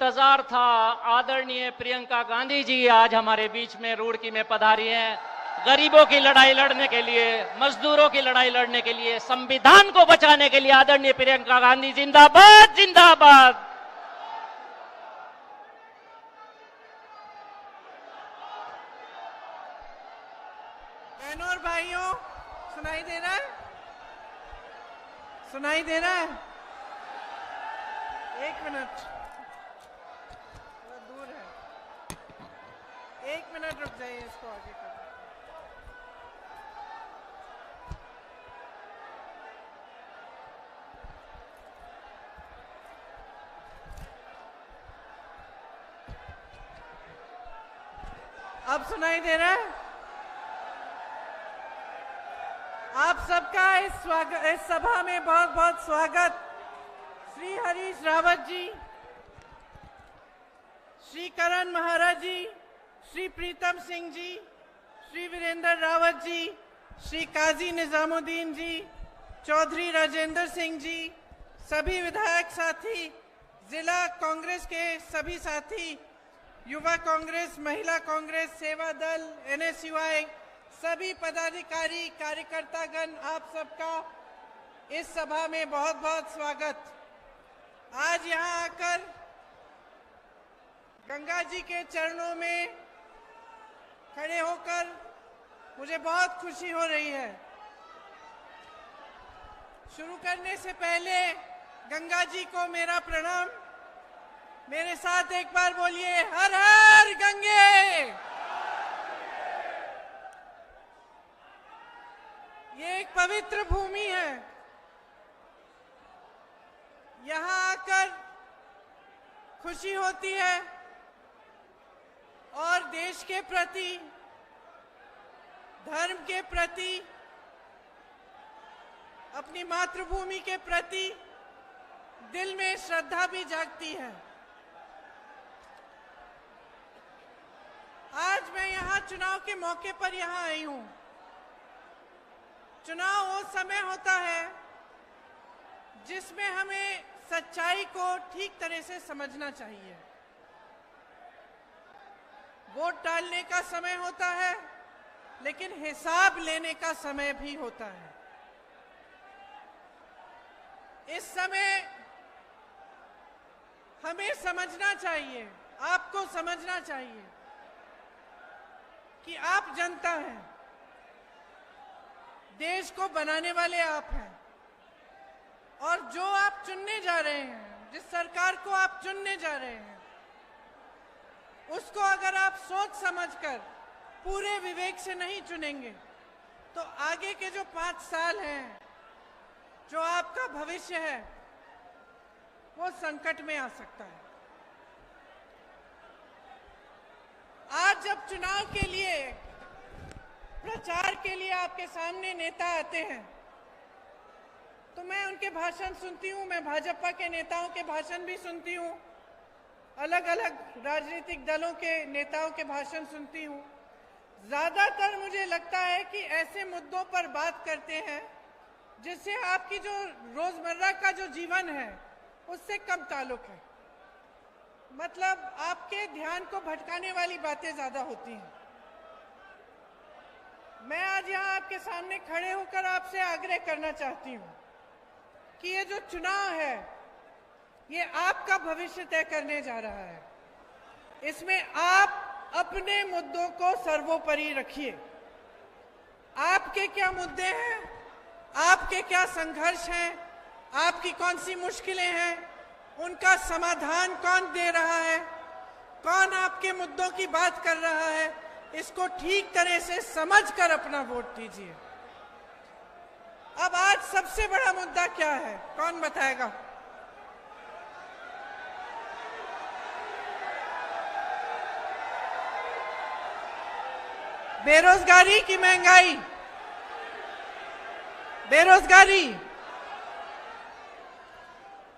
इंतजार था। आदरणीय प्रियंका गांधी जी आज हमारे बीच में रुड़की में पधारी हैं, गरीबों की लड़ाई लड़ने के लिए, मजदूरों की लड़ाई लड़ने के लिए, संविधान को बचाने के लिए। आदरणीय प्रियंका गांधी जिंदाबाद जिंदाबाद। बहनों और भाइयों, सुनाई दे रहा है? सुनाई दे रहा है? एक मिनट, थोड़ा दूर है, 1 मिनट रुक जाइए, इसको आगे कर। अब सुनाई दे रहा है? आप सबका इस सभा में बहुत बहुत स्वागत। श्री हरीश रावत जी, श्री करण महाराज जी, श्री प्रीतम सिंह जी, श्री वीरेंद्र रावत जी, श्री काजी निजामुद्दीन जी, चौधरी राजेंद्र सिंह जी, सभी विधायक साथी, जिला कांग्रेस के सभी साथी, युवा कांग्रेस, महिला कांग्रेस, सेवा दल, NSUI, सभी पदाधिकारी, कार्यकर्तागण, आप सबका इस सभा में बहुत बहुत स्वागत। आज यहाँ आकर गंगा जी के चरणों में खड़े होकर मुझे बहुत खुशी हो रही है। शुरू करने से पहले गंगा जी को मेरा प्रणाम। मेरे साथ एक बार बोलिए, हर हर गंगे। ये एक पवित्र भूमि है। यहाँ आकर खुशी होती है और देश के प्रति, धर्म के प्रति, अपनी मातृभूमि के प्रति दिल में श्रद्धा भी जागती है। आज मैं यहाँ चुनाव के मौके पर यहाँ आई हूँ। चुनाव वो समय होता है जिसमें हमें सच्चाई को ठीक तरह से समझना चाहिए। वोट डालने का समय होता है, लेकिन हिसाब लेने का समय भी होता है। इस समय हमें समझना चाहिए, आपको समझना चाहिए कि आप जनता हैं, देश को बनाने वाले आप हैं, और जो आप चुनने जा रहे हैं, जिस सरकार को आप चुनने जा रहे हैं, उसको अगर आप सोच समझकर पूरे विवेक से नहीं चुनेंगे तो आगे के जो 5 साल हैं, जो आपका भविष्य है, वो संकट में आ सकता है। आज जब चुनाव के लिए, प्रचार के लिए आपके सामने नेता आते हैं तो मैं उनके भाषण सुनती हूँ। मैं भाजपा के नेताओं के भाषण भी सुनती हूँ, अलग अलग राजनीतिक दलों के नेताओं के भाषण सुनती हूँ। ज्यादातर मुझे लगता है कि ऐसे मुद्दों पर बात करते हैं जिससे आपकी जो रोजमर्रा का जो जीवन है उससे कम ताल्लुक है। मतलब आपके ध्यान को भटकाने वाली बातें ज्यादा होती हैं। मैं आज यहाँ आपके सामने खड़े होकर आपसे आग्रह करना चाहती हूँ कि ये जो चुनाव है, ये आपका भविष्य तय करने जा रहा है। इसमें आप अपने मुद्दों को सर्वोपरि रखिए। आपके क्या मुद्दे हैं, आपके क्या संघर्ष हैं, आपकी कौन सी मुश्किलें हैं, उनका समाधान कौन दे रहा है, कौन आपके मुद्दों की बात कर रहा है, इसको ठीक तरह से समझकर अपना वोट दीजिए। अब आज सबसे बड़ा मुद्दा क्या है, कौन बताएगा? बेरोजगारी की महंगाई, बेरोजगारी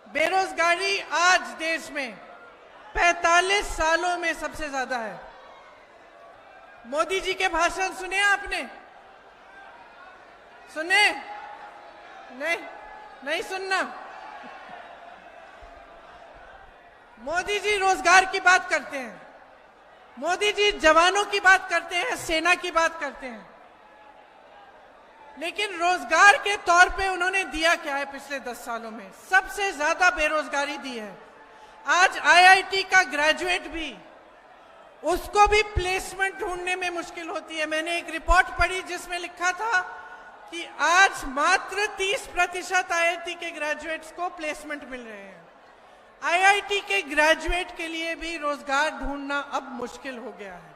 बेरोजगारी आज देश में 45 सालों में सबसे ज्यादा है। मोदी जी के भाषण सुने आपने? सुने? नहीं, नहीं सुनना। मोदी जी रोजगार की बात करते हैं, मोदी जी जवानों की बात करते हैं, सेना की बात करते हैं, लेकिन रोजगार के तौर पे उन्होंने दिया क्या है? पिछले 10 सालों में सबसे ज्यादा बेरोजगारी दी है। आज आईआईटी का ग्रेजुएट भी, उसको भी प्लेसमेंट ढूंढने में मुश्किल होती है। मैंने एक रिपोर्ट पढ़ी जिसमें लिखा था कि आज मात्र 30% आईआईटी के ग्रेजुएट्स को प्लेसमेंट मिल रहे हैं। आईआईटी के ग्रेजुएट के लिए भी रोजगार ढूंढना अब मुश्किल हो गया है।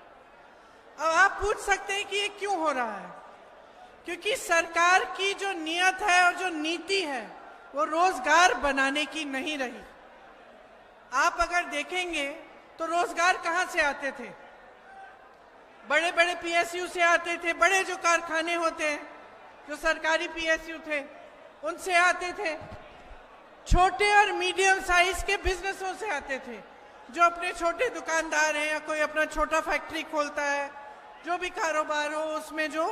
अब आप पूछ सकते हैं कि ये क्यों हो रहा है? क्योंकि सरकार की जो नीयत है और जो नीति है वो रोजगार बनाने की नहीं रही। आप अगर देखेंगे तो रोजगार कहां से आते थे? बड़े बड़े पीएसयू से आते थे, बड़े जो कारखाने होते हैं, जो सरकारी पीएसयू थे, उनसे आते थे। छोटे और मीडियम साइज के बिजनेसों से आते थे, जो अपने छोटे दुकानदार हैं या कोई अपना छोटा फैक्ट्री खोलता है, जो भी कारोबार हो उसमें जो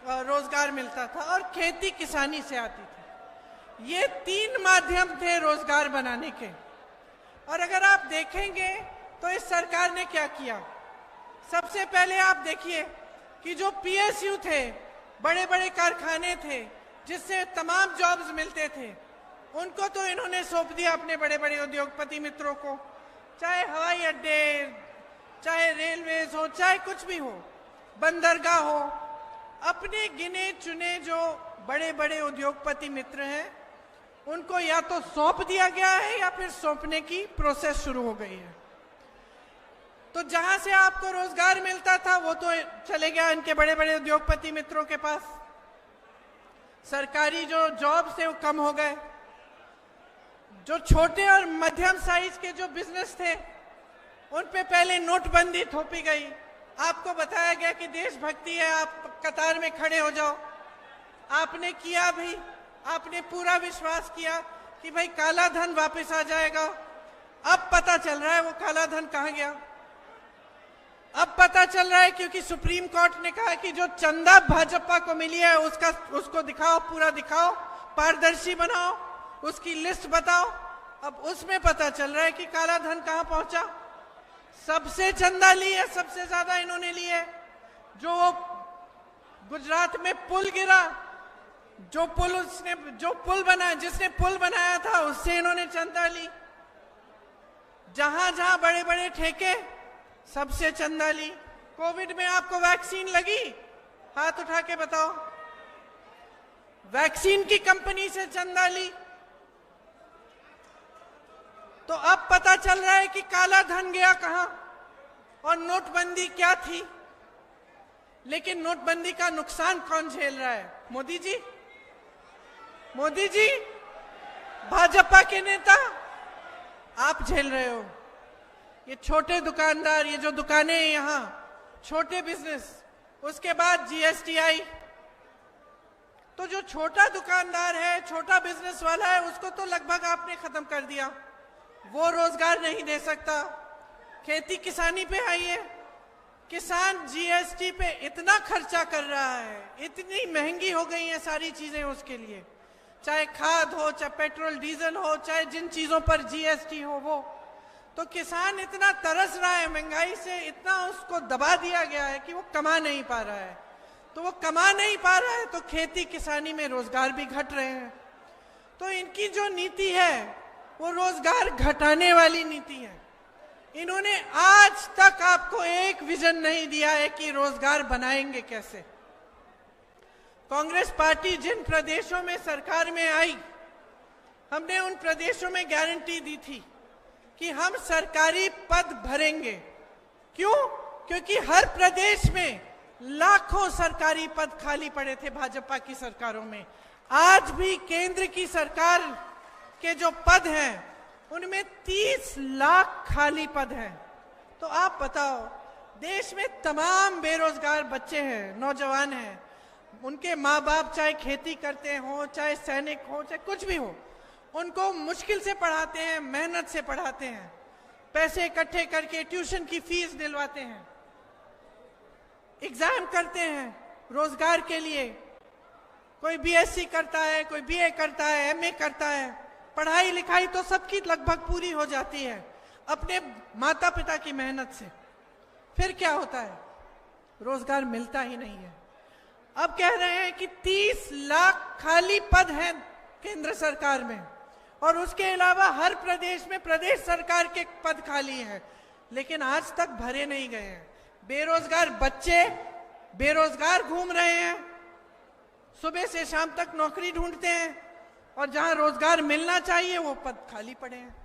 रोजगार मिलता था, और खेती किसानी से आती थी। ये 3 माध्यम थे रोजगार बनाने के। और अगर आप देखेंगे तो इस सरकार ने क्या किया? सबसे पहले आप देखिए कि जो पीएसयू थे, बड़े बड़े कारखाने थे जिससे तमाम जॉब्स मिलते थे, उनको तो इन्होंने सौंप दिया अपने बड़े बड़े उद्योगपति मित्रों को। चाहे हवाई अड्डे, चाहे रेलवेज हो, चाहे कुछ भी हो, बंदरगाह हो, अपने गिने चुने जो बड़े बड़े उद्योगपति मित्र हैं उनको या तो सौंप दिया गया है या फिर सौंपने की प्रोसेस शुरू हो गई है। तो जहां से आपको रोजगार मिलता था वो तो चले गया इनके बड़े बड़े उद्योगपति मित्रों के पास। सरकारी जो जॉब्स थे वो कम हो गए। जो छोटे और मध्यम साइज के जो बिजनेस थे उन पे पहले नोटबंदी थोपी गई। आपको बताया गया कि देशभक्ति है, आप कतार में खड़े हो जाओ। आपने किया भी, आपने पूरा विश्वास किया कि भाई काला धन वापस आ जाएगा। अब पता चल रहा है वो काला धन कहां गया। अब पता चल रहा है क्योंकि सुप्रीम कोर्ट ने कहा कि जो चंदा भाजपा को मिली है उसको दिखाओ, पूरा दिखाओ, पारदर्शी बनाओ, उसकी लिस्ट बताओ। अब उसमें पता चल रहा है कि काला धन कहां पहुंचा। सबसे चंदा ली है, सबसे ज्यादा इन्होंने ली है। जो गुजरात में पुल गिरा, जो पुल बना, जिसने पुल बनाया था उससे इन्होंने चंदा ली। जहां जहां बड़े बड़े ठेके, सबसे चंदा ली। कोविड में आपको वैक्सीन लगी? हाथ उठा के बताओ। वैक्सीन की कंपनी से चंदा ली। तो अब पता चल रहा है कि काला धन गया कहां और नोटबंदी क्या थी। लेकिन नोटबंदी का नुकसान कौन झेल रहा है? मोदी जी। मोदी जी, भाजपा के नेता, आप झेल रहे हो। ये छोटे दुकानदार, ये जो दुकानें हैं यहां, छोटे बिजनेस, उसके बाद जीएसटी आई तो जो छोटा दुकानदार है, छोटा बिजनेस वाला है, उसको तो लगभग आपने खत्म कर दिया। वो रोजगार नहीं दे सकता। खेती किसानी पे आई है। किसान जीएसटी पे इतना खर्चा कर रहा है, इतनी महंगी हो गई है सारी चीजें उसके लिए, चाहे खाद हो, चाहे पेट्रोल डीजल हो, चाहे जिन चीजों पर जीएसटी हो वो। तो किसान इतना तरस रहा है, महंगाई से इतना उसको दबा दिया गया है कि वो कमा नहीं पा रहा है। तो वो कमा नहीं पा रहा है तो खेती किसानी में रोजगार भी घट रहे हैं। तो इनकी जो नीति है वो रोजगार घटाने वाली नीति है। इन्होंने आज तक आपको एक विजन नहीं दिया है कि रोजगार बनाएंगे कैसे। कांग्रेस पार्टी जिन प्रदेशों में सरकार में आई, हमने उन प्रदेशों में गारंटी दी थी कि हम सरकारी पद भरेंगे। क्यों? क्योंकि हर प्रदेश में लाखों सरकारी पद खाली पड़े थे भाजपा की सरकारों में। आज भी केंद्र की सरकार के जो पद हैं उनमें 30 लाख खाली पद हैं। तो आप बताओ, देश में तमाम बेरोजगार बच्चे हैं, नौजवान हैं, उनके माँ बाप चाहे खेती करते हो, चाहे सैनिक हो, चाहे कुछ भी हो, उनको मुश्किल से पढ़ाते हैं, मेहनत से पढ़ाते हैं, पैसे इकट्ठे करके ट्यूशन की फीस दिलवाते हैं, एग्जाम करते हैं रोजगार के लिए। कोई बीएससी करता है, कोई बीए करता है, एमए करता है। पढ़ाई लिखाई तो सबकी लगभग पूरी हो जाती है। अपने माता पिता की मेहनत से, फिर क्या होता है? रोजगार मिलता ही नहीं है। अब कह रहे हैं कि 30 लाख खाली पद हैं केंद्र सरकार में, और उसके अलावा हर प्रदेश में प्रदेश सरकार के पद खाली हैं, लेकिन आज तक भरे नहीं गए हैं। बेरोजगार बच्चे बेरोजगार घूम रहे हैं, सुबह से शाम तक नौकरी ढूंढते हैं, और जहां रोजगार मिलना चाहिए वो पद खाली पड़े हैं।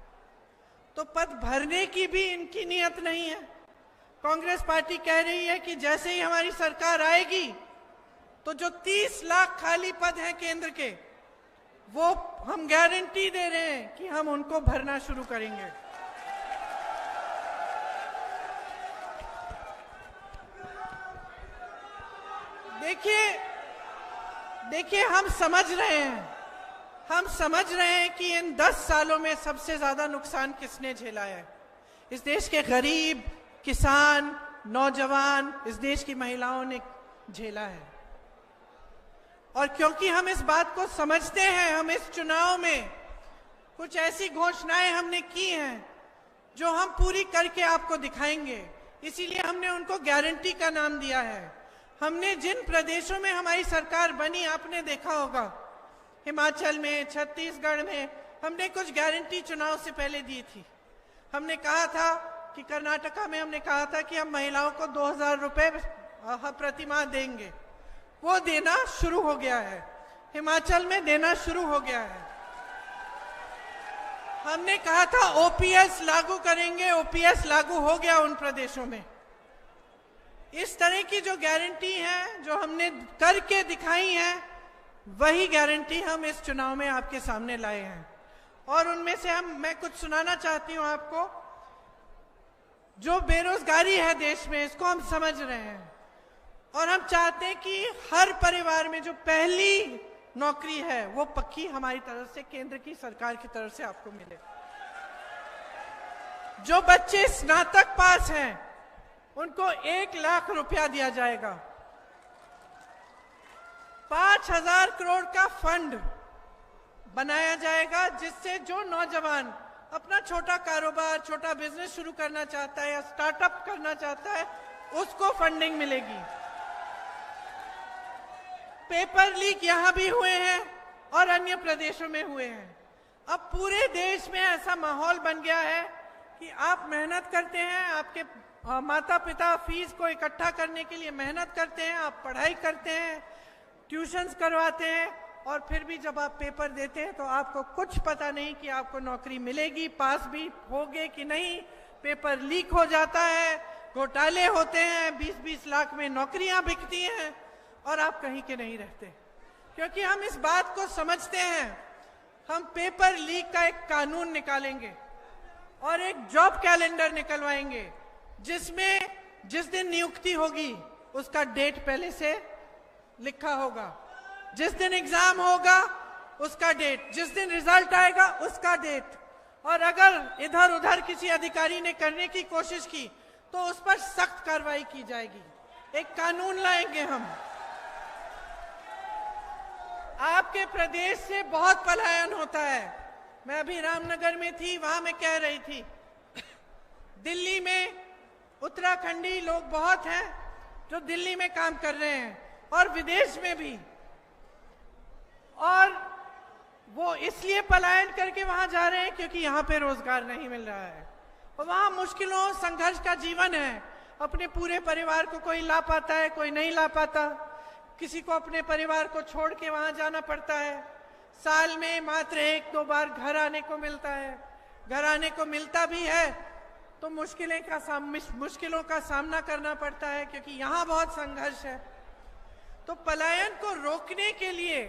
तो पद भरने की भी इनकी नियत नहीं है। कांग्रेस पार्टी कह रही है कि जैसे ही हमारी सरकार आएगी तो जो 30 लाख खाली पद हैं केंद्र के, वो हम गारंटी दे रहे हैं कि हम उनको भरना शुरू करेंगे। देखिए हम समझ रहे हैं कि इन 10 सालों में सबसे ज्यादा नुकसान किसने झेला है। इस देश के गरीब, किसान, नौजवान, इस देश की महिलाओं ने झेला है। और क्योंकि हम इस बात को समझते हैं, हम इस चुनाव में कुछ ऐसी घोषणाएं हमने की हैं जो हम पूरी करके आपको दिखाएंगे। इसीलिए हमने उनको गारंटी का नाम दिया है। हमने जिन प्रदेशों में हमारी सरकार बनी, आपने देखा होगा, हिमाचल में, छत्तीसगढ़ में, हमने कुछ गारंटी चुनाव से पहले दी थी। हमने कहा था कि कर्नाटका में हमने कहा था कि हम महिलाओं को 2000 रुपए प्रति माह देंगे। वो देना शुरू हो गया है, हिमाचल में देना शुरू हो गया है। हमने कहा था ओपीएस लागू करेंगे, ओपीएस लागू हो गया उन प्रदेशों में। इस तरह की जो गारंटी है, जो हमने करके दिखाई है, वही गारंटी हम इस चुनाव में आपके सामने लाए हैं। और उनमें से मैं कुछ सुनाना चाहती हूं आपको। जो बेरोजगारी है देश में, इसको हम समझ रहे हैं, और हम चाहते हैं कि हर परिवार में जो पहली नौकरी है वो पक्की हमारी तरफ से, केंद्र की सरकार की तरफ से आपको मिले। जो बच्चे स्नातक पास हैं उनको 1 लाख रुपया दिया जाएगा। 5000 करोड़ का फंड बनाया जाएगा, जिससे जो नौजवान अपना छोटा कारोबार, छोटा बिजनेस शुरू करना चाहता है या स्टार्टअप करना चाहता है, उसको फंडिंग मिलेगी। पेपर लीक यहां भी हुए हैं और अन्य प्रदेशों में हुए हैं। अब पूरे देश में ऐसा माहौल बन गया है कि आप मेहनत करते हैं, आपके माता पिता फीस को इकट्ठा करने के लिए मेहनत करते हैं, आप पढ़ाई करते हैं, ट्यूशन्स करवाते हैं, और फिर भी जब आप पेपर देते हैं तो आपको कुछ पता नहीं कि आपको नौकरी मिलेगी, पास भी होगे कि नहीं। पेपर लीक हो जाता है, घोटाले होते हैं, 20-20 लाख में नौकरियां बिकती हैं, और आप कहीं के नहीं रहते। क्योंकि हम इस बात को समझते हैं, हम पेपर लीक का एक कानून निकालेंगे और एक जॉब कैलेंडर निकलवाएंगे, जिसमें जिस दिन नियुक्ति होगी उसका डेट पहले से लिखा होगा, जिस दिन एग्जाम होगा उसका डेट, जिस दिन रिजल्ट आएगा उसका डेट। और अगर इधर उधर किसी अधिकारी ने करने की कोशिश की तो उस पर सख्त कार्रवाई की जाएगी। एक कानून लाएंगे हम। आपके प्रदेश से बहुत पलायन होता है। मैं अभी रामनगर में थी, वहां मैं कह रही थी, दिल्ली में उत्तराखंडी लोग बहुत हैं जो दिल्ली में काम कर रहे हैं, और विदेश में भी, और वो इसलिए पलायन करके वहां जा रहे हैं क्योंकि यहाँ पे रोजगार नहीं मिल रहा है, और वहां मुश्किलों, संघर्ष का जीवन है। अपने पूरे परिवार को कोई ला पाता है, कोई नहीं ला पाता, किसी को अपने परिवार को छोड़ के वहां जाना पड़ता है। साल में मात्र 1-2 बार घर आने को मिलता है। घर आने को मिलता भी है तो मुश्किलों का सामना करना पड़ता है, क्योंकि यहाँ बहुत संघर्ष है। तो पलायन को रोकने के लिए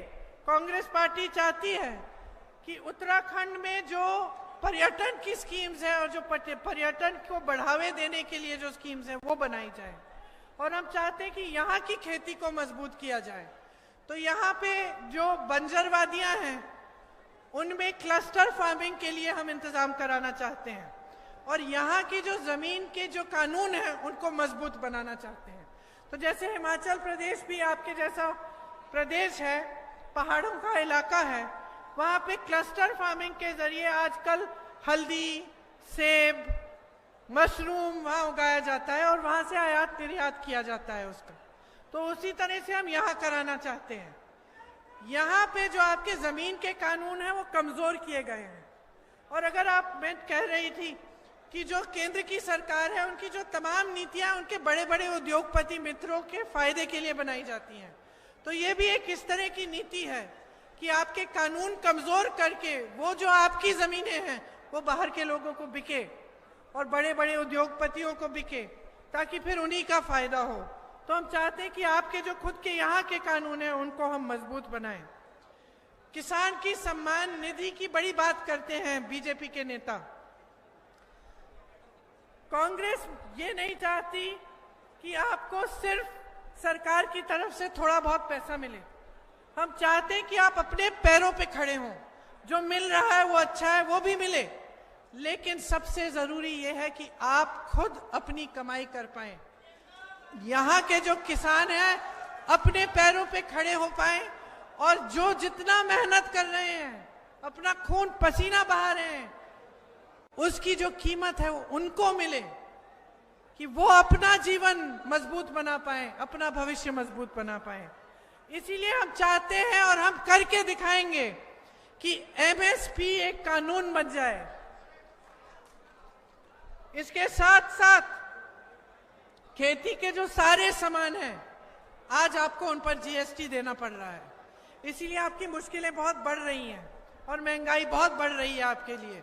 कांग्रेस पार्टी चाहती है कि उत्तराखंड में जो पर्यटन की स्कीम्स है और जो पर्यटन को बढ़ावे देने के लिए जो स्कीम्स है वो बनाई जाए, और हम चाहते हैं कि यहाँ की खेती को मजबूत किया जाए। तो यहाँ पे जो बंजर वादियां हैं उनमें क्लस्टर फार्मिंग के लिए हम इंतजाम कराना चाहते हैं, और यहाँ की जो जमीन के जो कानून है उनको मजबूत बनाना चाहते हैं। तो जैसे हिमाचल प्रदेश भी आपके जैसा प्रदेश है, पहाड़ों का इलाका है, वहाँ पे क्लस्टर फार्मिंग के जरिए आजकल हल्दी, सेब, मशरूम वहां उगाया जाता है और वहां से आयात निर्यात किया जाता है उसका। तो उसी तरह से हम यहाँ कराना चाहते हैं। यहाँ पे जो आपके जमीन के कानून हैं वो कमजोर किए गए हैं। और अगर मैं कह रही थी कि जो केंद्र की सरकार है उनकी जो तमाम नीतियां उनके बड़े बड़े उद्योगपति मित्रों के फायदे के लिए बनाई जाती हैं, तो ये भी एक इस तरह की नीति है कि आपके कानून कमजोर करके वो जो आपकी जमीनें हैं वो बाहर के लोगों को बिके और बड़े बड़े उद्योगपतियों को बिके, ताकि फिर उन्हीं का फायदा हो। तो हम चाहते हैं कि आपके जो खुद के यहाँ के कानून हैं उनको हम मजबूत बनाएं। किसान की सम्मान निधि की बड़ी बात करते हैं बीजेपी के नेता। कांग्रेस ये नहीं चाहती कि आपको सिर्फ सरकार की तरफ से थोड़ा बहुत पैसा मिले। हम चाहते हैं कि आप अपने पैरों पे खड़े हों, जो मिल रहा है वो अच्छा है, वो भी मिले, लेकिन सबसे जरूरी ये है कि आप खुद अपनी कमाई कर पाएं। यहाँ के जो किसान हैं अपने पैरों पे खड़े हो पाएं और जो जितना मेहनत कर रहे हैं, अपना खून पसीना बहा रहे हैं, उसकी जो कीमत है वो उनको मिले, कि वो अपना जीवन मजबूत बना पाए, अपना भविष्य मजबूत बना पाए। इसीलिए हम चाहते हैं और हम करके दिखाएंगे कि एमएसपी एक कानून बन जाए। इसके साथ साथ खेती के जो सारे सामान हैं आज आपको उन पर जीएसटी देना पड़ रहा है, इसीलिए आपकी मुश्किलें बहुत बढ़ रही हैं और महंगाई बहुत बढ़ रही है आपके लिए।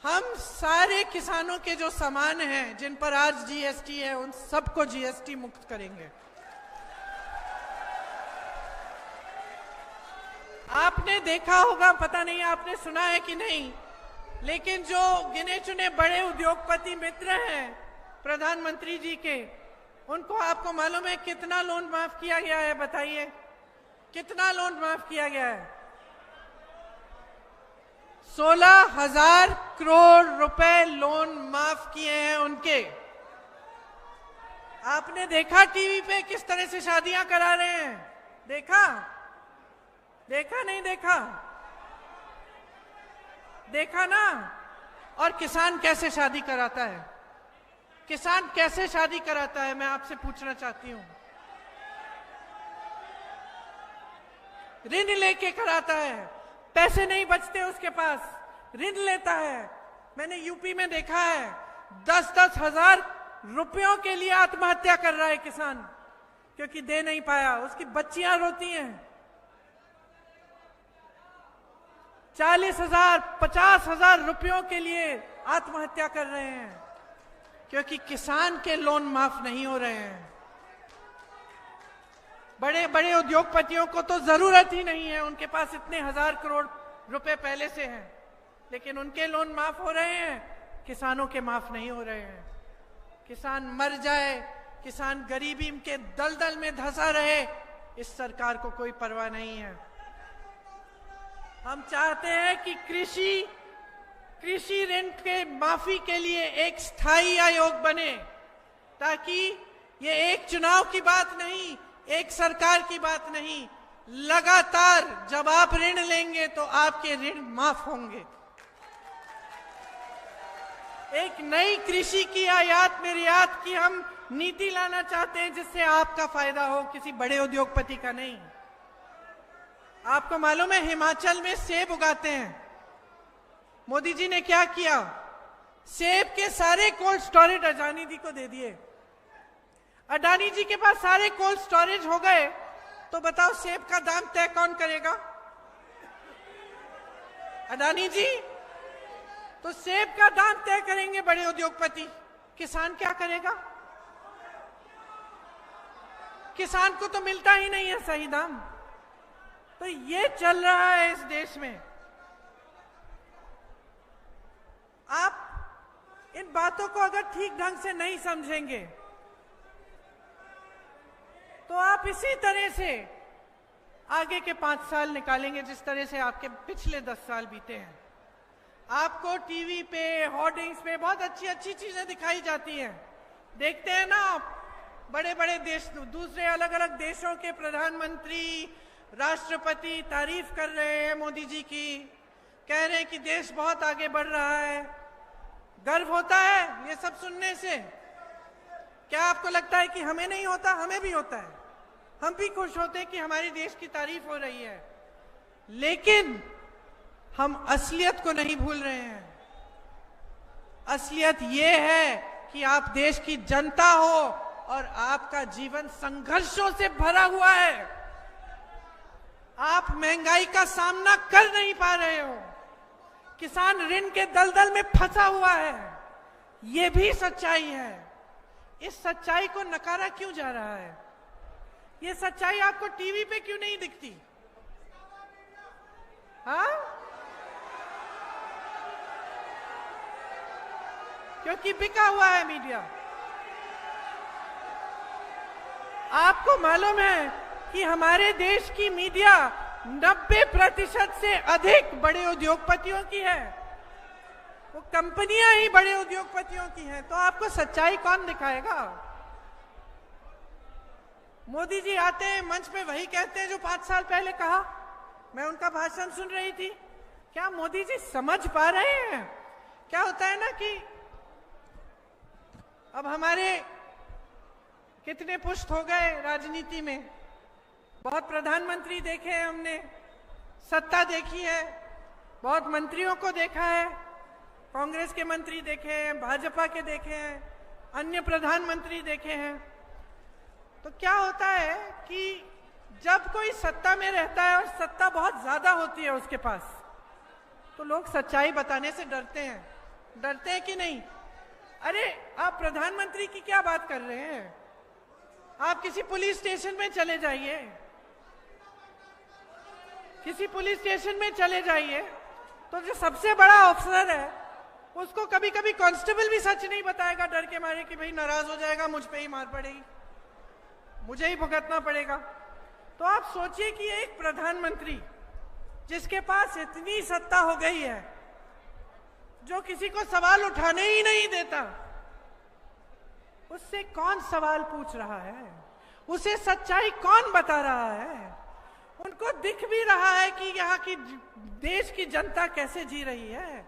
हम सारे किसानों के जो सामान हैं जिन पर आज जीएसटी है उन सबको जीएसटी मुक्त करेंगे। आपने देखा होगा, पता नहीं आपने सुना है कि नहीं, लेकिन जो गिने चुने बड़े उद्योगपति मित्र हैं प्रधानमंत्री जी के, उनको आपको मालूम है कितना लोन माफ किया गया है? बताइए कितना लोन माफ किया गया है? 16,000 करोड़ रुपए लोन माफ किए हैं उनके। आपने देखा टीवी पे किस तरह से शादियां करा रहे हैं? देखा? देखा नहीं देखा? देखा ना? और किसान कैसे शादी कराता है? किसान कैसे शादी कराता है, मैं आपसे पूछना चाहती हूं। ऋण लेके कराता है, पैसे नहीं बचते उसके पास, ऋण लेता है। मैंने यूपी में देखा है 10-10 हजार रुपयों के लिए आत्महत्या कर रहा है किसान, क्योंकि दे नहीं पाया। उसकी बच्चियां रोती हैं। 40,000 50,000 रुपयों के लिए आत्महत्या कर रहे हैं, क्योंकि किसान के लोन माफ नहीं हो रहे हैं। बड़े बड़े उद्योगपतियों को तो जरूरत ही नहीं है, उनके पास इतने 1,000 करोड़ रुपए पहले से हैं, लेकिन उनके लोन माफ हो रहे हैं, किसानों के माफ नहीं हो रहे हैं। किसान मर जाए, किसान गरीबी के दलदल में धंसा रहे, इस सरकार को कोई परवाह नहीं है। हम चाहते हैं कि कृषि ऋण के माफी के लिए एक स्थायी आयोग बने, ताकि ये एक चुनाव की बात नहीं, एक सरकार की बात नहीं, लगातार जब आप ऋण लेंगे तो आपके ऋण माफ होंगे। एक नई कृषि की आयात निर्यात की हम नीति लाना चाहते हैं, जिससे आपका फायदा हो, किसी बड़े उद्योगपति का नहीं। आपको मालूम है हिमाचल में सेब उगाते हैं। मोदी जी ने क्या किया? सेब के सारे कोल्ड स्टोरेज अडानी जी को दे दिए। अडानी जी के पास सारे कोल्ड स्टोरेज हो गए, तो बताओ सेब का दाम तय कौन करेगा? अडानी जी। तो सेब का दाम तय करेंगे बड़े उद्योगपति, किसान क्या करेगा? किसान को तो मिलता ही नहीं है सही दाम। तो ये चल रहा है इस देश में। आप इन बातों को अगर ठीक ढंग से नहीं समझेंगे तो आप इसी तरह से आगे के 5 साल निकालेंगे, जिस तरह से आपके पिछले 10 साल बीते हैं। आपको टीवी पे, होर्डिंग्स पे बहुत अच्छी अच्छी चीजें दिखाई जाती हैं। देखते हैं ना आप, बड़े बड़े देश, दूसरे अलग अलग देशों के प्रधानमंत्री, राष्ट्रपति तारीफ कर रहे हैं मोदी जी की, कह रहे हैं कि देश बहुत आगे बढ़ रहा है। गर्व होता है ये सब सुनने से? क्या आपको लगता है कि हमें नहीं होता? हमें भी होता है। हम भी खुश होते हैं कि हमारे देश की तारीफ हो रही है, लेकिन हम असलियत को नहीं भूल रहे हैं। असलियत ये है कि आप देश की जनता हो और आपका जीवन संघर्षों से भरा हुआ है। आप महंगाई का सामना कर नहीं पा रहे हो, किसान ऋण के दलदल में फंसा हुआ है। ये भी सच्चाई है। इस सच्चाई को नकारा क्यों जा रहा है? ये सच्चाई आपको टीवी पे क्यों नहीं दिखती? हाँ, क्योंकि बिका हुआ है मीडिया। आपको मालूम है कि हमारे देश की मीडिया 90% से अधिक बड़े उद्योगपतियों की है। वो कंपनियां ही बड़े उद्योगपतियों की हैं। तो आपको सच्चाई कौन दिखाएगा? मोदी जी आते हैं मंच पे, वही कहते हैं जो 5 साल पहले कहा। मैं उनका भाषण सुन रही थी। क्या मोदी जी समझ पा रहे हैं? क्या होता है ना कि अब हमारे कितने पुष्ट हो गए राजनीति में, बहुत प्रधानमंत्री देखे हैं हमने, सत्ता देखी है, बहुत मंत्रियों को देखा है, कांग्रेस के मंत्री देखे हैं, भाजपा के देखे हैं, अन्य प्रधानमंत्री देखे हैं। तो क्या होता है कि जब कोई सत्ता में रहता है और सत्ता बहुत ज्यादा होती है उसके पास, तो लोग सच्चाई बताने से डरते हैं। डरते हैं कि नहीं? अरे आप प्रधानमंत्री की क्या बात कर रहे हैं? आप किसी पुलिस स्टेशन में चले जाइए, किसी पुलिस स्टेशन में चले जाइए, तो जो सबसे बड़ा अफसर है उसको कभी कभी कांस्टेबल भी सच नहीं बताएगा, डर के मारे कि भाई नाराज हो जाएगा, मुझ पे ही मार पड़ेगी, मुझे ही भुगतना पड़ेगा। तो आप सोचिए कि एक प्रधानमंत्री जिसके पास इतनी सत्ता हो गई है, जो किसी को सवाल उठाने ही नहीं देता, उससे कौन सवाल पूछ रहा है? उसे सच्चाई कौन बता रहा है? उनको दिख भी रहा है कि यहाँ की देश की जनता कैसे जी रही है।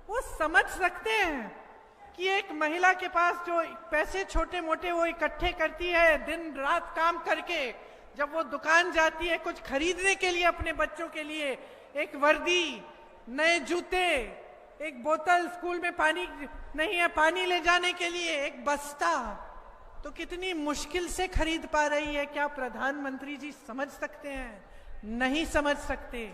वो समझ सकते हैं कि एक महिला के पास जो पैसे छोटे मोटे वो इकट्ठे करती है दिन रात काम करके, जब वो दुकान जाती है कुछ खरीदने के लिए अपने बच्चों के लिए, एक वर्दी, नए जूते, एक बोतल, स्कूल में पानी नहीं है पानी ले जाने के लिए एक बस्ता, तो कितनी मुश्किल से खरीद पा रही है। क्या प्रधानमंत्री जी समझ सकते हैं? नहीं समझ सकते।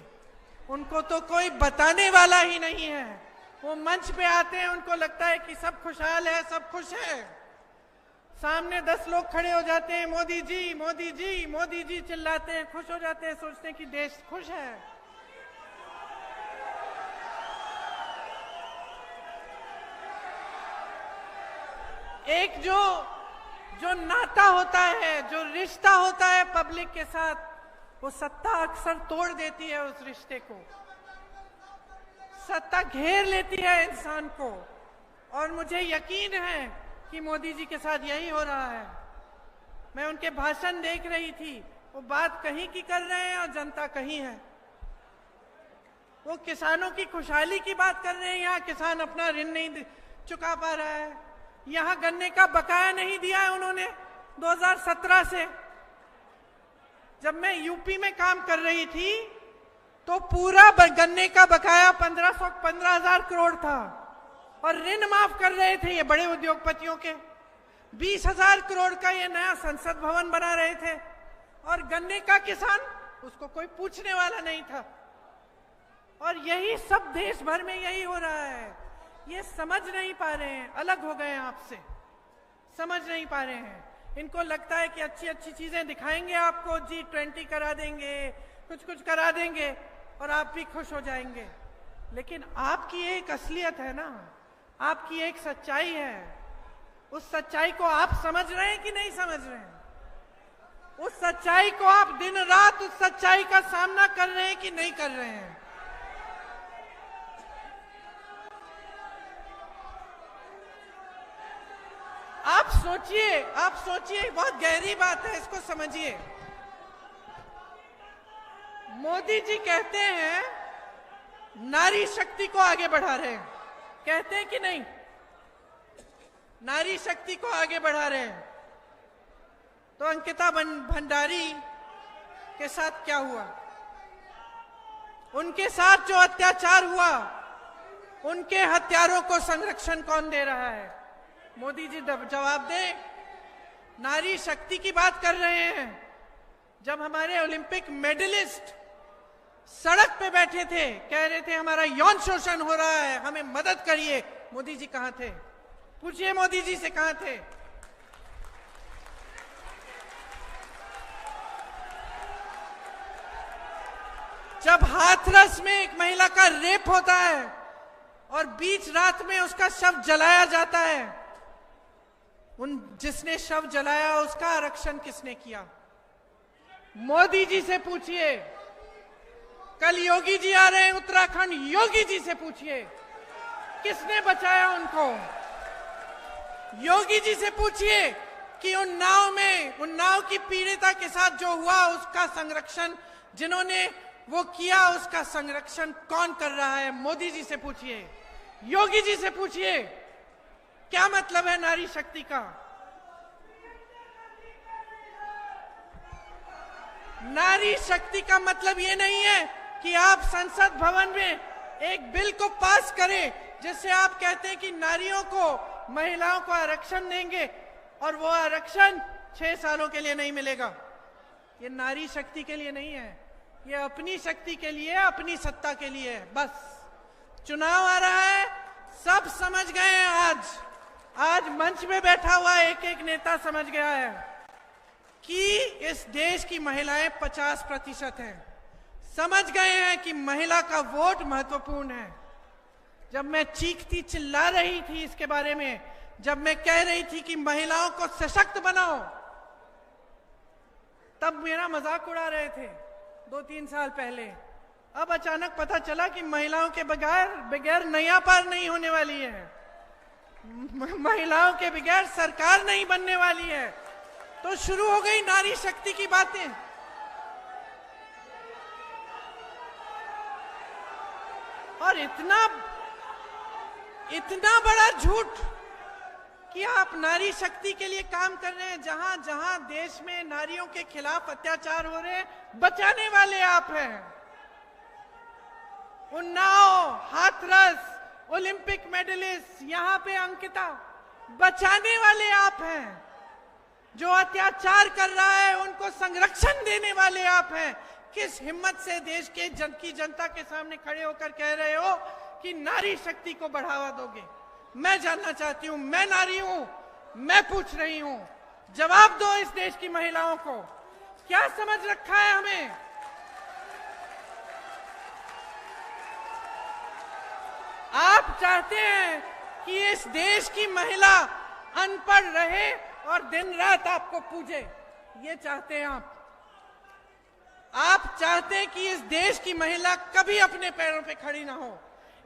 उनको तो कोई बताने वाला ही नहीं है। वो मंच पे आते हैं, उनको लगता है कि सब खुशहाल है, सब खुश है। सामने 10 लोग खड़े हो जाते हैं, मोदी जी मोदी जी मोदी जी चिल्लाते हैं, खुश हो जाते हैं, सोचते हैं कि देश खुश है। एक जो नाता होता है, जो रिश्ता होता है पब्लिक के साथ, वो सत्ता अक्सर तोड़ देती है उस रिश्ते को। सत्ता घेर लेती है इंसान को। और मुझे यकीन है कि मोदी जी के साथ यही हो रहा है। मैं उनके भाषण देख रही थी, वो बात कहीं की कर रहे हैं और जनता कहीं है। वो किसानों की खुशहाली की बात कर रहे हैं, यहाँ किसान अपना ऋण नहीं चुका पा रहा है। यहाँ गन्ने का बकाया नहीं दिया है उन्होंने 2017 से। जब मैं यूपी में काम कर रही थी तो पूरा गन्ने का बकाया 15,000 करोड़ था और ऋण माफ कर रहे थे ये बड़े उद्योगपतियों के। 20,000 करोड़ का ये नया संसद भवन बना रहे थे और गन्ने का किसान, उसको कोई पूछने वाला नहीं था। और यही सब देश भर में यही हो रहा है। ये समझ नहीं पा रहे हैं, अलग हो गए हैं आपसे, समझ नहीं पा रहे हैं। इनको लगता है कि अच्छी अच्छी चीजें दिखाएंगे आपको, G20 करा देंगे, कुछ कुछ करा देंगे और आप भी खुश हो जाएंगे। लेकिन आपकी एक असलियत है ना, आपकी एक सच्चाई है। उस सच्चाई को आप समझ रहे हैं कि नहीं समझ रहे हैं? उस सच्चाई को आप दिन रात उस सच्चाई का सामना कर रहे हैं कि नहीं कर रहे हैं? आप सोचिए, बहुत गहरी बात है, इसको समझिए। मोदी जी कहते हैं नारी शक्ति को आगे बढ़ा रहे हैं, कहते हैं कि नहीं? नारी शक्ति को आगे बढ़ा रहे हैं। तो अंकिता भंडारी के साथ क्या हुआ? उनके साथ जो अत्याचार हुआ, उनके हत्यारों को संरक्षण कौन दे रहा है? मोदी जी जवाब दें। नारी शक्ति की बात कर रहे हैं। जब हमारे ओलंपिक मेडलिस्ट सड़क पे बैठे थे, कह रहे थे हमारा यौन शोषण हो रहा है, हमें मदद करिए, मोदी जी कहां थे? पूछिए मोदी जी से, कहां थे? जब हाथरस में एक महिला का रेप होता है और बीच रात में उसका शव जलाया जाता है, जिसने शव जलाया उसका आरक्षण किसने किया? मोदी जी से पूछिए। कल योगी जी आ रहे हैं उत्तराखंड, योगी जी से पूछिए किसने बचाया उनको। योगी जी से पूछिए कि उन नाव की पीड़िता के साथ जो हुआ उसका संरक्षण, जिन्होंने वो किया, उसका संरक्षण कौन कर रहा है? मोदी जी से पूछिए, योगी जी से पूछिए। क्या मतलब है नारी शक्ति का? नारी शक्ति का मतलब ये नहीं है कि आप संसद भवन में एक बिल को पास करें जिससे आप कहते हैं कि नारियों को, महिलाओं को आरक्षण देंगे और वो आरक्षण 6 सालों के लिए नहीं मिलेगा। ये नारी शक्ति के लिए नहीं है, ये अपनी शक्ति के लिए, अपनी सत्ता के लिए है। बस चुनाव आ रहा है, सब समझ गए हैं। आज मंच में बैठा हुआ एक एक नेता समझ गया है कि इस देश की महिलाएं 50% हैं। समझ गए हैं कि महिला का वोट महत्वपूर्ण है। जब मैं चीखती चिल्ला रही थी इसके बारे में, जब मैं कह रही थी कि महिलाओं को सशक्त बनाओ, तब मेरा मजाक उड़ा रहे थे 2-3 साल पहले। अब अचानक पता चला कि महिलाओं के बगैर नैया पार नहीं होने वाली है, महिलाओं के बगैर सरकार नहीं बनने वाली है। तो शुरू हो गई नारी शक्ति की बातें। और इतना बड़ा झूठ कि आप नारी शक्ति के लिए काम कर रहे हैं। जहां जहां देश में नारियों के खिलाफ अत्याचार हो रहे हैं, बचाने वाले आप हैं। उन्नाव, हाथरस, ओलंपिक मेडलिस्ट, यहां पे अंकिता, बचाने वाले आप हैं। जो अत्याचार कर रहा है उनको संरक्षण देने वाले आप हैं। किस हिम्मत से देश के की जनता के सामने खड़े होकर कह रहे हो कि नारी शक्ति को बढ़ावा दोगे? मैं जानना चाहती हूं, मैं नारी हूं, मैं पूछ रही हूं, जवाब दो इस देश की महिलाओं को। क्या समझ रखा है हमें? आप चाहते हैं कि इस देश की महिला अनपढ़ रहे और दिन रात आपको पूजे, ये चाहते हैं आप चाहते हैं कि इस देश की महिला कभी अपने पैरों पे खड़ी ना हो।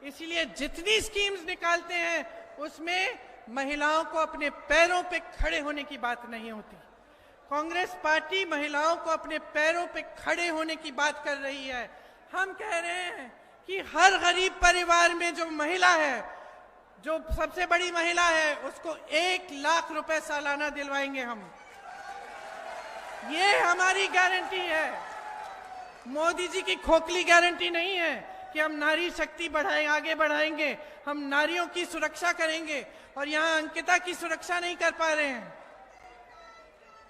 इसलिए जितनी स्कीम्स निकालते हैं उसमें महिलाओं को अपने पैरों पे खड़े होने की बात नहीं होती। कांग्रेस पार्टी महिलाओं को अपने पैरों पे खड़े होने की बात कर रही है। हम कह रहे हैं कि हर गरीब परिवार में जो महिला है, जो सबसे बड़ी महिला है, उसको 1 लाख रुपए सालाना दिलवाएंगे हम। ये हमारी गारंटी है, मोदी जी की खोखली गारंटी नहीं है कि हम नारी शक्ति आगे बढ़ाएंगे, हम नारियों की सुरक्षा करेंगे और यहाँ अंकिता की सुरक्षा नहीं कर पा रहे हैं।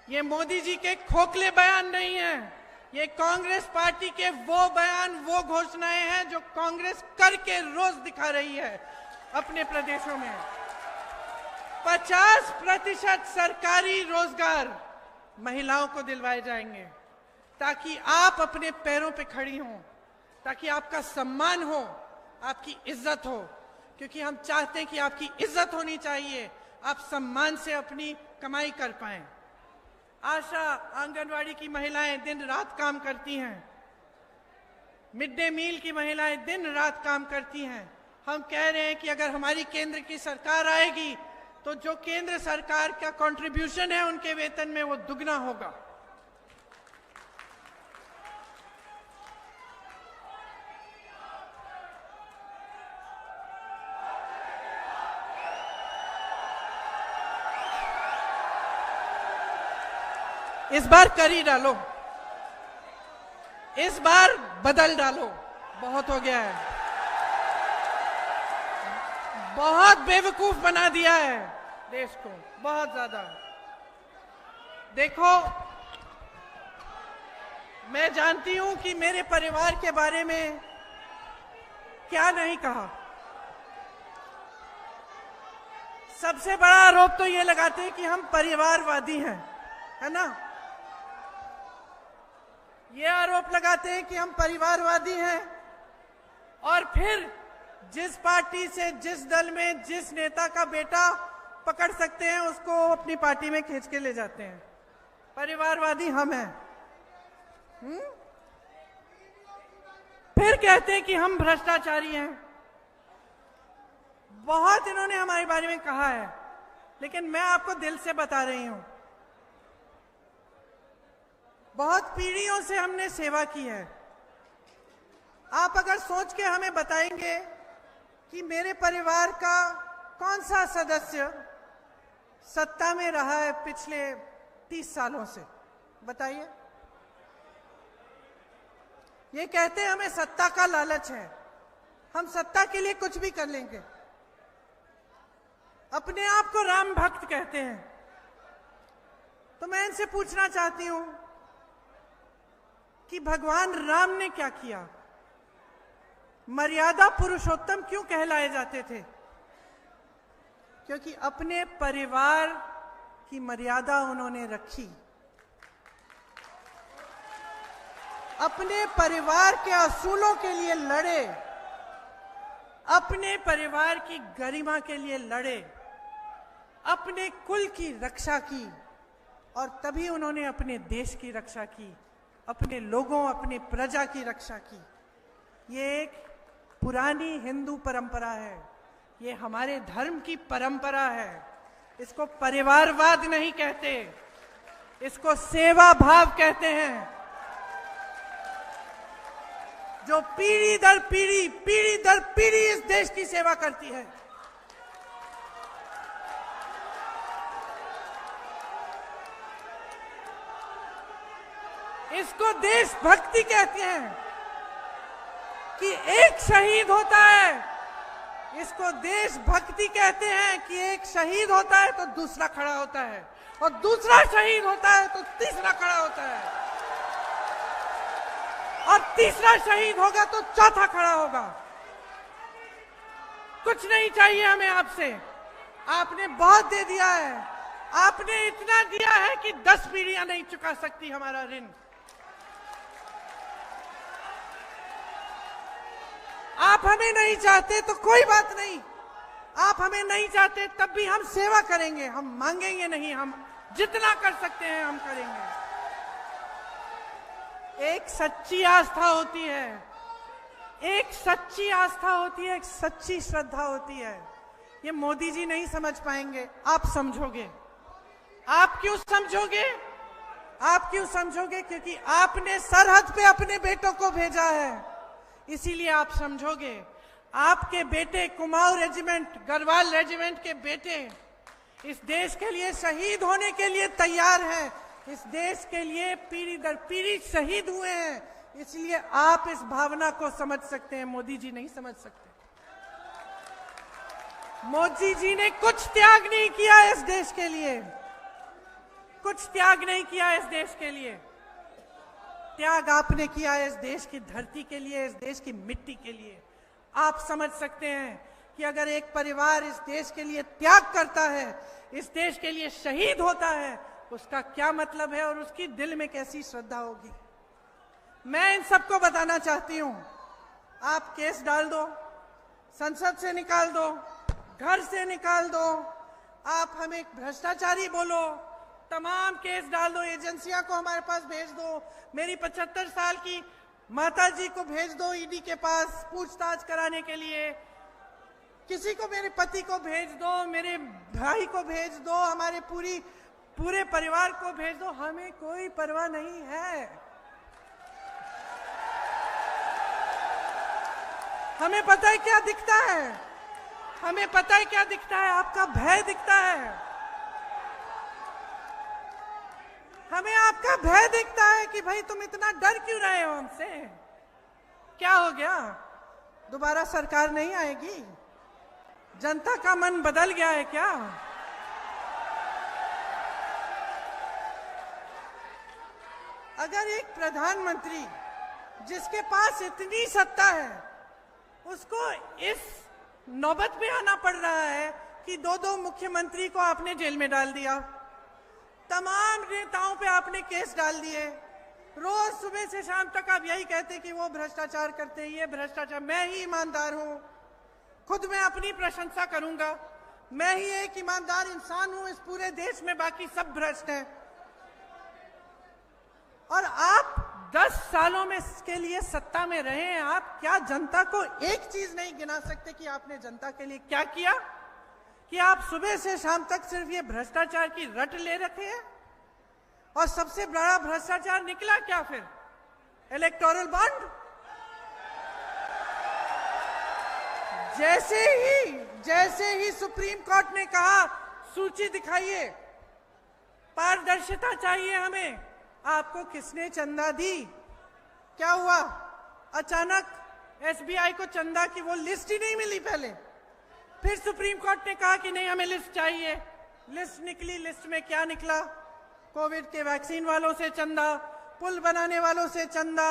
ये मोदी जी के खोखले बयान नहीं है, ये कांग्रेस पार्टी के वो बयान, वो घोषणाएं हैं जो कांग्रेस करके रोज दिखा रही है अपने प्रदेशों में। 50% सरकारी रोजगार महिलाओं को दिलवाए जाएंगे ताकि आप अपने पैरों पे खड़ी हों, ताकि आपका सम्मान हो, आपकी इज्जत हो। क्योंकि हम चाहते हैं कि आपकी इज्जत होनी चाहिए, आप सम्मान से अपनी कमाई कर पाएं। आशा, आंगनवाड़ी की महिलाएं दिन रात काम करती हैं, मिड डे मील की महिलाएं दिन रात काम करती हैं। हम कह रहे हैं कि अगर हमारी केंद्र की सरकार आएगी तो जो केंद्र सरकार का कंट्रीब्यूशन है उनके वेतन में वो दुगना होगा। इस बार कर ही डालो, इस बार बदल डालो। बहुत हो गया है, बहुत बेवकूफ बना दिया है देश को, बहुत ज्यादा। देखो, मैं जानती हूं कि मेरे परिवार के बारे में क्या नहीं कहा। सबसे बड़ा आरोप तो ये लगाते हैं कि हम परिवारवादी हैं, है ना। ये आरोप लगाते हैं कि हम परिवारवादी हैं, और फिर जिस पार्टी से, जिस दल में जिस नेता का बेटा पकड़ सकते हैं उसको अपनी पार्टी में खींच के ले जाते हैं। परिवारवादी हम हैं। फिर कहते हैं कि हम भ्रष्टाचारी हैं। बहुत इन्होंने हमारे बारे में कहा है, लेकिन मैं आपको दिल से बता रही हूं, बहुत पीढ़ियों से हमने सेवा की है। आप अगर सोच के हमें बताएंगे कि मेरे परिवार का कौन सा सदस्य सत्ता में रहा है पिछले 30 सालों से, बताइए। ये कहते हैं हमें सत्ता का लालच है, हम सत्ता के लिए कुछ भी कर लेंगे। अपने आप को राम भक्त कहते हैं। तो मैं इनसे पूछना चाहती हूं कि भगवान राम ने क्या किया? मर्यादा पुरुषोत्तम क्यों कहलाए जाते थे? क्योंकि अपने परिवार की मर्यादा उन्होंने रखी, अपने परिवार के असूलों के लिए लड़े, अपने परिवार की गरिमा के लिए लड़े, अपने कुल की रक्षा की, और तभी उन्होंने अपने देश की रक्षा की, अपने लोगों, अपनी प्रजा की रक्षा की। ये एक पुरानी हिंदू परंपरा है, ये हमारे धर्म की परंपरा है। इसको परिवारवाद नहीं कहते, इसको सेवा भाव कहते हैं, जो पीढ़ी दर पीढ़ी इस देश की सेवा करती है। इसको देशभक्ति कहते हैं कि एक शहीद होता है, इसको देशभक्ति कहते हैं कि एक शहीद होता है तो दूसरा खड़ा होता है, और दूसरा शहीद होता है तो तीसरा खड़ा होता है, और तीसरा शहीद होगा तो चौथा खड़ा होगा। कुछ नहीं चाहिए हमें आपसे, आपने बहुत दे दिया है। आपने इतना दिया है कि 10 पीढ़ियां नहीं चुका सकती हमारा ऋण। आप हमें नहीं चाहते तो कोई बात नहीं, आप हमें नहीं चाहते तब भी हम सेवा करेंगे, हम मांगेंगे नहीं, हम जितना कर सकते हैं हम करेंगे। एक सच्ची आस्था होती है, एक सच्ची आस्था होती है, एक सच्ची श्रद्धा होती है। ये मोदी जी नहीं समझ पाएंगे, आप समझोगे। आप क्यों समझोगे? आप क्यों समझोगे? क्योंकि आपने सरहद पे अपने बेटों को भेजा है, इसीलिए आप समझोगे। आपके बेटे कुमाऊं रेजिमेंट, गढ़वाल रेजिमेंट के बेटे इस देश के लिए शहीद होने के लिए तैयार हैं, इस देश के लिए पीढ़ी दर पीढ़ी शहीद हुए हैं, इसलिए आप इस भावना को समझ सकते हैं, मोदी जी नहीं समझ सकते। मोदी जी ने कुछ त्याग नहीं किया इस देश के लिए, कुछ त्याग नहीं किया इस देश के लिए। त्याग आपने किया इस देश की धरती के लिए, इस देश की मिट्टी के लिए। आप समझ सकते हैं कि अगर एक परिवार इस देश के लिए त्याग करता है, इस देश के लिए शहीद होता है, उसका क्या मतलब है और उसकी दिल में कैसी श्रद्धा होगी। मैं इन सबको बताना चाहती हूं, आप केस डाल दो, संसद से निकाल दो, घर से निकाल दो, आप हमें भ्रष्टाचारी बोलो, तमाम केस डाल दो, एजेंसियां को हमारे पास भेज दो, मेरी 75 साल की माता जी को भेज दो ईडी के पास पूछताछ कराने के लिए, किसी को, मेरे पति को भेज दो, मेरे भाई को भेज दो, हमारे पूरे परिवार को भेज दो, हमें कोई परवाह नहीं है। हमें पता है क्या दिखता है, हमें पता है क्या दिखता है, आपका भय दिखता है। हमें आपका भय दिखता है कि भाई तुम इतना डर क्यों रहे हो हमसे? क्या हो गया? दोबारा सरकार नहीं आएगी? जनता का मन बदल गया है क्या? अगर एक प्रधानमंत्री जिसके पास इतनी सत्ता है उसको इस नौबत पे आना पड़ रहा है कि दो मुख्यमंत्री को आपने जेल में डाल दिया, तमाम नेताओं पे आपने केस डाल दिए, रोज सुबह से शाम तक आप यही कहते कि वो भ्रष्टाचार करते हैं, ये भ्रष्टाचार। मैं ही ईमानदार हूं, खुद मैं अपनी प्रशंसा करूंगा, मैं ही एक ईमानदार इंसान हूं इस पूरे देश में, बाकी सब भ्रष्ट हैं। और आप 10 सालों में के लिए सत्ता में रहे हैं, आप क्या जनता को एक चीज नहीं गिना सकते कि आपने जनता के लिए क्या किया? कि आप सुबह से शाम तक सिर्फ ये भ्रष्टाचार की रट ले रखे हैं। और सबसे बड़ा भ्रष्टाचार निकला क्या फिर? Electoral bond. जैसे ही सुप्रीम कोर्ट ने कहा सूची दिखाइए, पारदर्शिता चाहिए हमें, आपको किसने चंदा दी? क्या हुआ? अचानक एसबीआई को चंदा की वो लिस्ट ही नहीं मिली पहले। फिर सुप्रीम कोर्ट ने कहा कि नहीं हमें लिस्ट चाहिए, लिस्ट निकली। लिस्ट में क्या निकला? कोविड के वैक्सीन वालों से चंदा, पुल बनाने वालों से चंदा,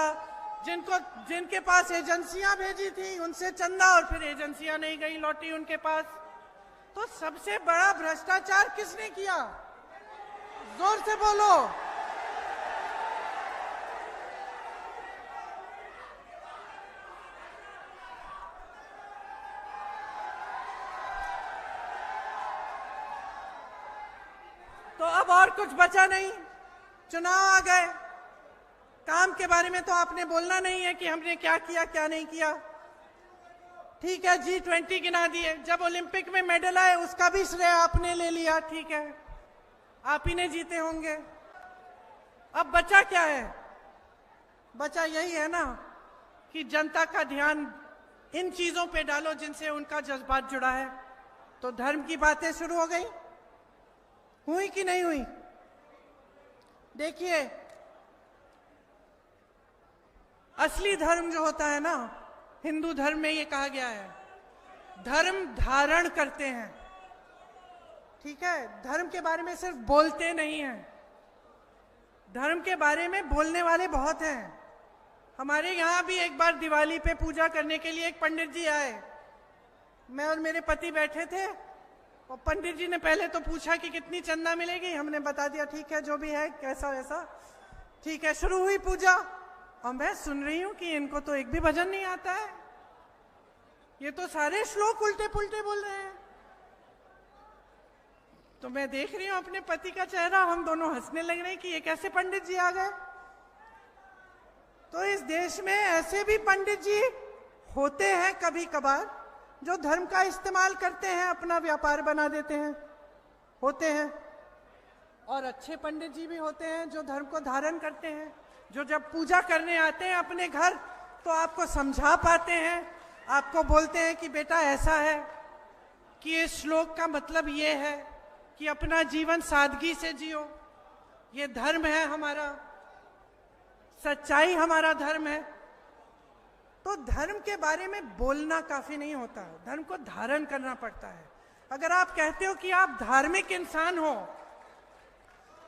जिनके पास एजेंसियां भेजी थी उनसे चंदा, और फिर एजेंसियां नहीं गई, लौटी उनके पास। तो सबसे बड़ा भ्रष्टाचार किसने किया? जोर से बोलो। तो अब और कुछ बचा नहीं, चुनाव आ गए। काम के बारे में तो आपने बोलना नहीं है कि हमने क्या किया क्या नहीं किया। ठीक है, G20 गिना दिए, जब ओलंपिक में मेडल आए उसका भी श्रेय आपने ले लिया, ठीक है, आप ही ने जीते होंगे। अब बचा क्या है? बचा यही है ना कि जनता का ध्यान इन चीजों पे डालो जिनसे उनका जज्बात जुड़ा है। तो धर्म की बातें शुरू हो गई, हुई कि नहीं हुई? देखिए, असली धर्म जो होता है ना, हिंदू धर्म में ये कहा गया है, धर्म धारण करते हैं। ठीक है, धर्म के बारे में सिर्फ बोलते नहीं हैं, धर्म के बारे में बोलने वाले बहुत हैं। हमारे यहाँ भी एक बार दिवाली पे पूजा करने के लिए एक पंडित जी आए, मैं और मेरे पति बैठे थे, और पंडित जी ने पहले तो पूछा कि कितनी चंदा मिलेगी, हमने बता दिया ठीक है जो भी है कैसा वैसा, ठीक है। शुरू हुई पूजा, और मैं सुन रही हूं कि इनको तो एक भी भजन नहीं आता है, ये तो सारे श्लोक उल्टे पुल्टे बोल रहे हैं। तो मैं देख रही हूं अपने पति का चेहरा, हम दोनों हंसने लग रहे हैं कि ये कैसे पंडित जी आ गए। तो इस देश में ऐसे भी पंडित जी होते हैं कभी कभार, जो धर्म का इस्तेमाल करते हैं, अपना व्यापार बना देते हैं, होते हैं। और अच्छे पंडित जी भी होते हैं जो धर्म को धारण करते हैं, जो जब पूजा करने आते हैं अपने घर तो आपको समझा पाते हैं, आपको बोलते हैं कि बेटा ऐसा है कि इस श्लोक का मतलब ये है कि अपना जीवन सादगी से जियो, ये धर्म है हमारा, सच्चाई हमारा धर्म है। तो धर्म के बारे में बोलना काफी नहीं होता, धर्म को धारण करना पड़ता है। अगर आप कहते हो कि आप धार्मिक इंसान हो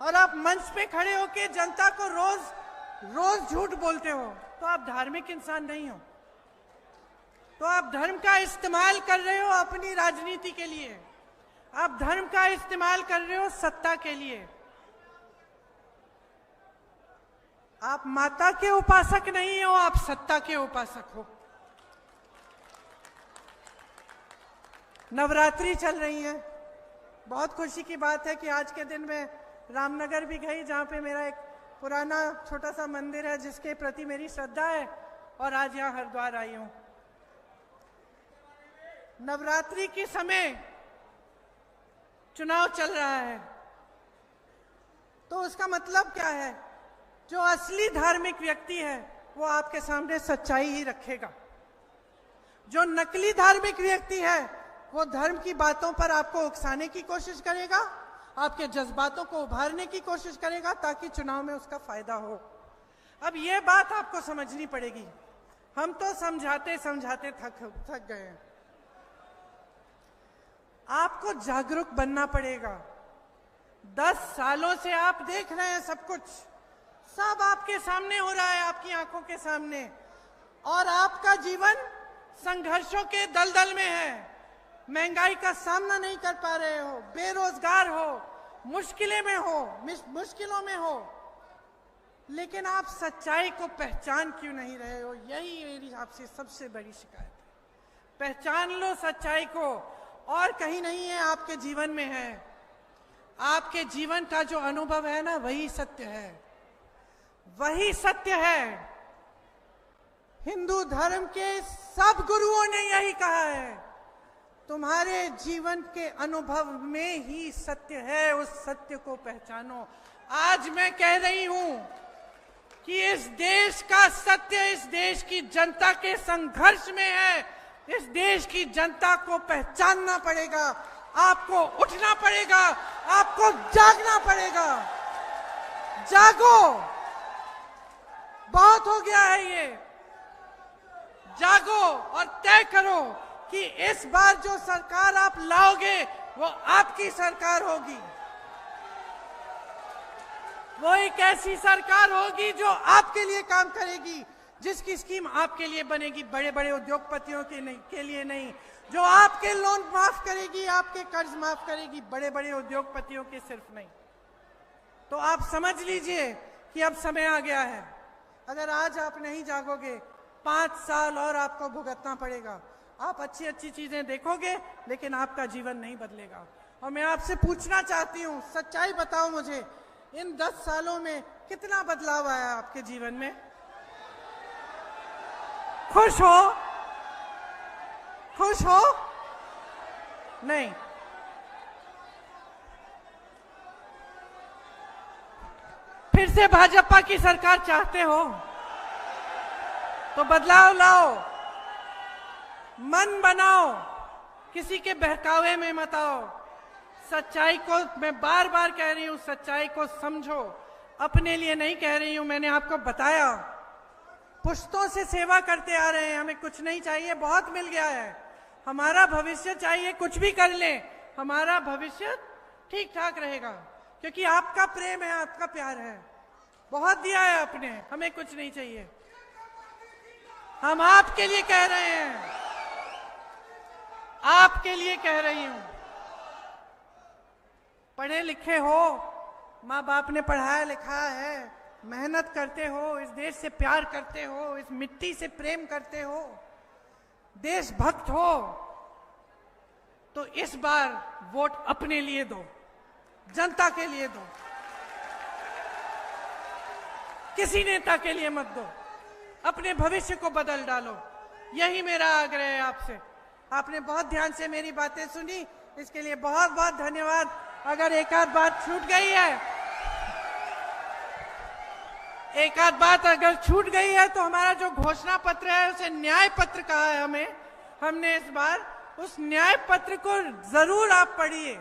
और आप मंच पे खड़े होकर जनता को रोज झूठ बोलते हो, तो आप धार्मिक इंसान नहीं हो। तो आप धर्म का इस्तेमाल कर रहे हो अपनी राजनीति के लिए, आप धर्म का इस्तेमाल कर रहे हो सत्ता के लिए। आप माता के उपासक नहीं हो, आप सत्ता के उपासक हो। नवरात्रि चल रही है, बहुत खुशी की बात है कि आज के दिन में रामनगर भी गई, जहां पे मेरा एक पुराना छोटा सा मंदिर है जिसके प्रति मेरी श्रद्धा है, और आज यहाँ हरिद्वार आई हूं। नवरात्रि के समय चुनाव चल रहा है, तो उसका मतलब क्या है? जो असली धार्मिक व्यक्ति है वो आपके सामने सच्चाई ही रखेगा, जो नकली धार्मिक व्यक्ति है वो धर्म की बातों पर आपको उकसाने की कोशिश करेगा, आपके जज्बातों को उभारने की कोशिश करेगा ताकि चुनाव में उसका फायदा हो। अब ये बात आपको समझनी पड़ेगी। हम तो समझाते समझाते थक गए हैं। आपको जागरूक बनना पड़ेगा। 10 सालों से आप देख रहे हैं, सब आपके सामने हो रहा है, आपकी आंखों के सामने, और आपका जीवन संघर्षों के दलदल में है। महंगाई का सामना नहीं कर पा रहे हो, बेरोजगार हो, मुश्किलों में हो, लेकिन आप सच्चाई को पहचान क्यों नहीं रहे हो? यही मेरी आपसे सबसे बड़ी शिकायत है। पहचान लो सच्चाई को, और कहीं नहीं है, आपके जीवन में है। आपके जीवन का जो अनुभव है ना, वही सत्य है, वही सत्य है। हिंदू धर्म के सब गुरुओं ने यही कहा है, तुम्हारे जीवन के अनुभव में ही सत्य है, उस सत्य को पहचानो। आज मैं कह रही हूं कि इस देश का सत्य इस देश की जनता के संघर्ष में है। इस देश की जनता को पहचानना पड़ेगा, आपको उठना पड़ेगा, आपको जागना पड़ेगा। जागो, बहुत हो गया है ये। जागो और तय करो कि इस बार जो सरकार आप लाओगे वो आपकी सरकार होगी। वो एक ऐसी सरकार होगी जो आपके लिए काम करेगी, जिसकी स्कीम आपके लिए बनेगी, बड़े बड़े उद्योगपतियों के लिए नहीं, जो आपके लोन माफ करेगी, आपके कर्ज माफ करेगी, बड़े बड़े उद्योगपतियों के सिर्फ नहीं। तो आप समझ लीजिए कि अब समय आ गया है। अगर आज आप नहीं जागोगे, 5 साल और आपको भुगतना पड़ेगा। आप अच्छी अच्छी चीजें देखोगे, लेकिन आपका जीवन नहीं बदलेगा। और मैं आपसे पूछना चाहती हूँ, सच्चाई बताओ मुझे, इन 10 सालों में कितना बदलाव आया आपके जीवन में? खुश हो? खुश हो? नहीं। फिर से भाजपा की सरकार चाहते हो तो बदलाव लाओ, मन बनाओ, किसी के बहकावे में मत आओ। सच्चाई को, मैं बार बार कह रही हूं, सच्चाई को समझो। अपने लिए नहीं कह रही हूं, मैंने आपको बताया, पुश्तों से सेवा करते आ रहे हैं, हमें कुछ नहीं चाहिए, बहुत मिल गया है। हमारा भविष्य चाहिए, कुछ भी कर लें, हमारा भविष्य ठीक ठाक रहेगा, क्योंकि आपका प्रेम है, आपका प्यार है, बहुत दिया है आपने, हमें कुछ नहीं चाहिए। हम आपके लिए कह रहे हैं, आपके लिए कह रही हूं। पढ़े लिखे हो, माँ बाप ने पढ़ाया लिखाया है, मेहनत करते हो, इस देश से प्यार करते हो, इस मिट्टी से प्रेम करते हो, देशभक्त हो, तो इस बार वोट अपने लिए दो, जनता के लिए दो, किसी नेता के लिए मत दो। अपने भविष्य को बदल डालो, यही मेरा आग्रह है आपसे। आपने बहुत ध्यान से मेरी बातें सुनी, इसके लिए बहुत बहुत धन्यवाद। अगर एक आध बात छूट गई है, एक आध बात अगर छूट गई है, तो हमारा जो घोषणा पत्र है उसे न्याय पत्र कहा है हमने इस बार, उस न्याय पत्र को जरूर आप पढ़िए,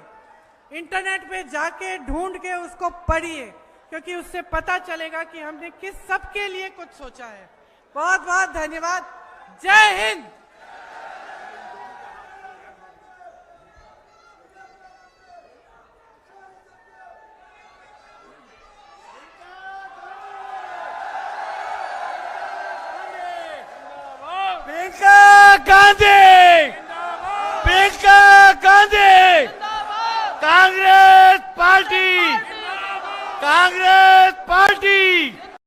इंटरनेट पे जाके ढूंढ के उसको पढ़िए, क्योंकि उससे पता चलेगा कि हमने किस सबके लिए कुछ सोचा है। बहुत बहुत धन्यवाद। जय हिंद। Priyanka Gandhi, Priyanka Gandhi, Congress party, Congress party.